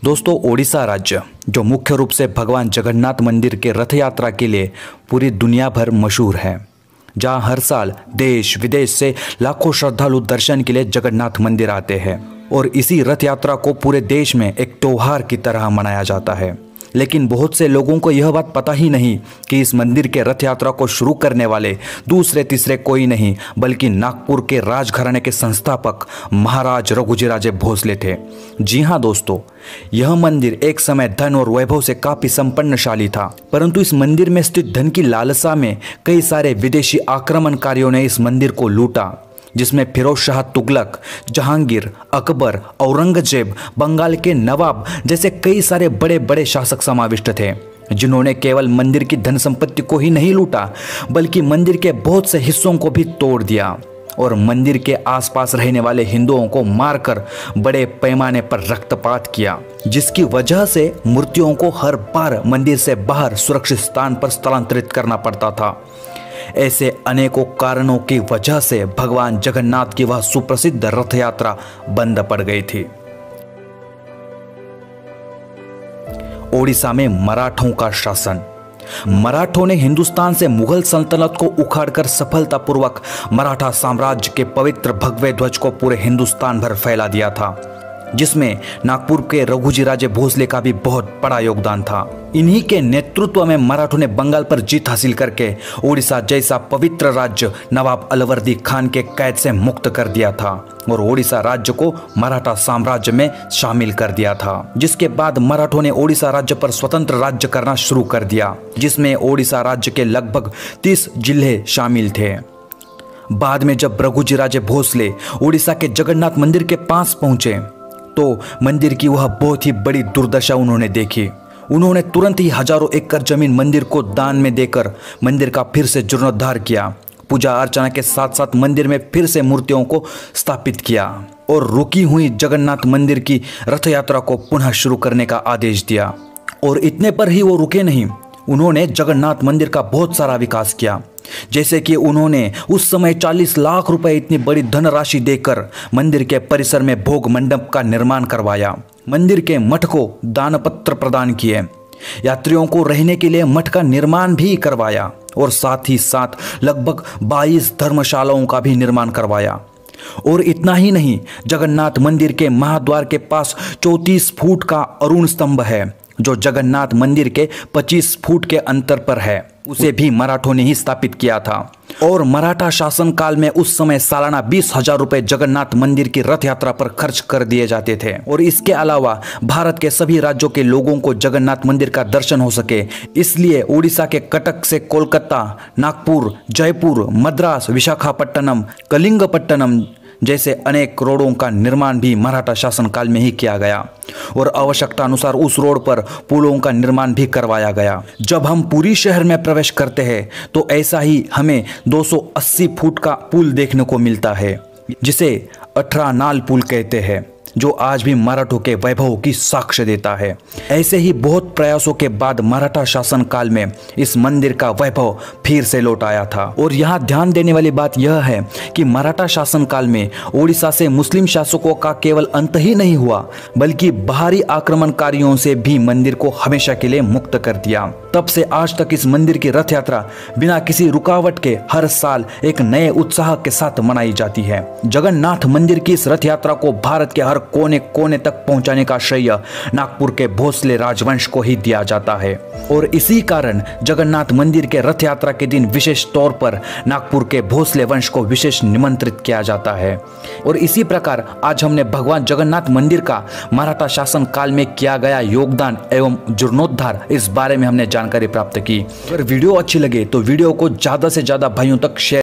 दोस्तों, ओडिशा राज्य जो मुख्य रूप से भगवान जगन्नाथ मंदिर के रथ यात्रा के लिए पूरी दुनिया भर मशहूर है, जहां हर साल देश विदेश से लाखों श्रद्धालु दर्शन के लिए जगन्नाथ मंदिर आते हैं और इसी रथ यात्रा को पूरे देश में एक त्योहार की तरह मनाया जाता है। लेकिन बहुत से लोगों को यह बात पता ही नहीं कि इस मंदिर के रथ यात्रा को शुरू करने वाले दूसरे तीसरे कोई नहीं बल्कि नागपुर के राजघराने के संस्थापक महाराज रघुजीराजे भोसले थे। जी हाँ दोस्तों, यह मंदिर एक समय धन और वैभव से काफी संपन्नशाली था, परंतु इस मंदिर में स्थित धन की लालसा में कई सारे विदेशी आक्रमणकारियों ने इस मंदिर को लूटा, जिसमें फिरोज शाह तुगलक, जहांगीर, अकबर, औरंगजेब, बंगाल के नवाब जैसे कई सारे बड़े बड़े शासक समाविष्ट थे, जिन्होंने केवल मंदिर की धन संपत्ति को ही नहीं लूटा बल्कि मंदिर के बहुत से हिस्सों को भी तोड़ दिया और मंदिर के आसपास रहने वाले हिंदुओं को मारकर बड़े पैमाने पर रक्तपात किया, जिसकी वजह से मूर्तियों को हर बार मंदिर से बाहर सुरक्षित स्थान पर स्थलांतरित करना पड़ता था। ऐसे अनेकों कारणों की वजह से भगवान जगन्नाथ की वह सुप्रसिद्ध रथ यात्रा बंद पड़ गई थी। ओडिशा में मराठों का शासन। मराठों ने हिंदुस्तान से मुगल सल्तनत को उखाड़कर सफलतापूर्वक मराठा साम्राज्य के पवित्र भगवे ध्वज को पूरे हिंदुस्तान भर फैला दिया था, जिसमें नागपुर के रघुजीराजे भोसले का भी बहुत बड़ा योगदान था। इन्हीं के नेतृत्व में मराठों ने बंगाल पर जीत हासिल करके ओडिशा जैसा पवित्र राज्य नवाब अलवर्दी खान के कैद से मुक्त कर दिया था और ओडिशा राज्य को मराठा साम्राज्य में शामिल कर दिया था, जिसके बाद मराठों ने ओडिशा राज्य पर स्वतंत्र राज्य करना शुरू कर दिया, जिसमें ओडिशा राज्य के लगभग 30 जिले शामिल थे। बाद में जब रघुजीराजे भोसले ओडिशा के जगन्नाथ मंदिर के पास पहुंचे तो मंदिर की वह बहुत ही बड़ी दुर्दशा उन्होंने देखी। उन्होंने तुरंत ही हजारों एकड़ जमीन मंदिर को दान में देकर मंदिर का फिर से जीर्णोद्धार किया, पूजा अर्चना के साथ साथ मंदिर में फिर से मूर्तियों को स्थापित किया और रुकी हुई जगन्नाथ मंदिर की रथ यात्रा को पुनः शुरू करने का आदेश दिया। और इतने पर ही वो रुके नहीं, उन्होंने जगन्नाथ मंदिर का बहुत सारा विकास किया, जैसे कि उन्होंने उस समय 40 लाख रुपए इतनी बड़ी धनराशि देकर मंदिर के परिसर में भोग मंडप का निर्माण करवाया, मंदिर के मठ को दानपत्र प्रदान किए, यात्रियों को रहने के लिए मठ का निर्माण भी करवाया और साथ ही साथ लगभग 22 धर्मशालाओं का भी निर्माण करवाया। और इतना ही नहीं, जगन्नाथ मंदिर के महाद्वार के पास 34 फुट का अरुण स्तंभ है, जो जगन्नाथ मंदिर के 25 फुट के अंतर पर है, उसे भी मराठों ने ही स्थापित किया था। और मराठा शासन काल में उस समय सालाना 20,000 रुपए जगन्नाथ मंदिर की रथ यात्रा पर खर्च कर दिए जाते थे। और इसके अलावा भारत के सभी राज्यों के लोगों को जगन्नाथ मंदिर का दर्शन हो सके, इसलिए उड़ीसा के कटक से कोलकाता, नागपुर, जयपुर, मद्रास, विशाखापट्टनम, कलिंगपट्टनम जैसे अनेक रोडों का निर्माण भी मराठा शासन काल में ही किया गया और आवश्यकता अनुसार उस रोड पर पुलों का निर्माण भी करवाया गया। जब हम पुरी शहर में प्रवेश करते हैं तो ऐसा ही हमें 280 फुट का पुल देखने को मिलता है, जिसे 18 नाल पुल कहते हैं, जो आज भी मराठों के वैभव की साक्ष्य देता है। ऐसे ही बहुत प्रयासों के बाद मराठा शासन काल में इस मंदिर का वैभव फिर से लौट आया था। और यहाँ ध्यान देने वाली बात यह है कि मराठा शासन काल में ओडिशा से मुस्लिम शासकों का केवल अंत ही नहीं हुआ बल्कि बाहरी आक्रमणकारियों से भी मंदिर को हमेशा के लिए मुक्त कर दिया। तब से आज तक इस मंदिर की रथ यात्रा बिना किसी रुकावट के हर साल एक नए उत्साह के साथ मनाई जाती है। जगन्नाथ मंदिर की इस रथ यात्रा को भारत के हर कोने कोने तक पहुंचाने का श्रेय नागपुर के भोसले राजवंश को ही दिया जाता है और इसी कारण जगन्नाथ मंदिर के रथ यात्रा के दिन विशेष तौर पर नागपुर के भोसले वंश को विशेष निमंत्रित किया जाता है। और इसी प्रकार आज हमने भगवान जगन्नाथ मंदिर का मराठा शासन काल में किया गया योगदान एवं जीर्णोद्धार इस बारे में हमने जानकारी प्राप्त की। अगर वीडियो अच्छी लगे तो वीडियो को ज्यादा से ज्यादा भाइयों तक शेयर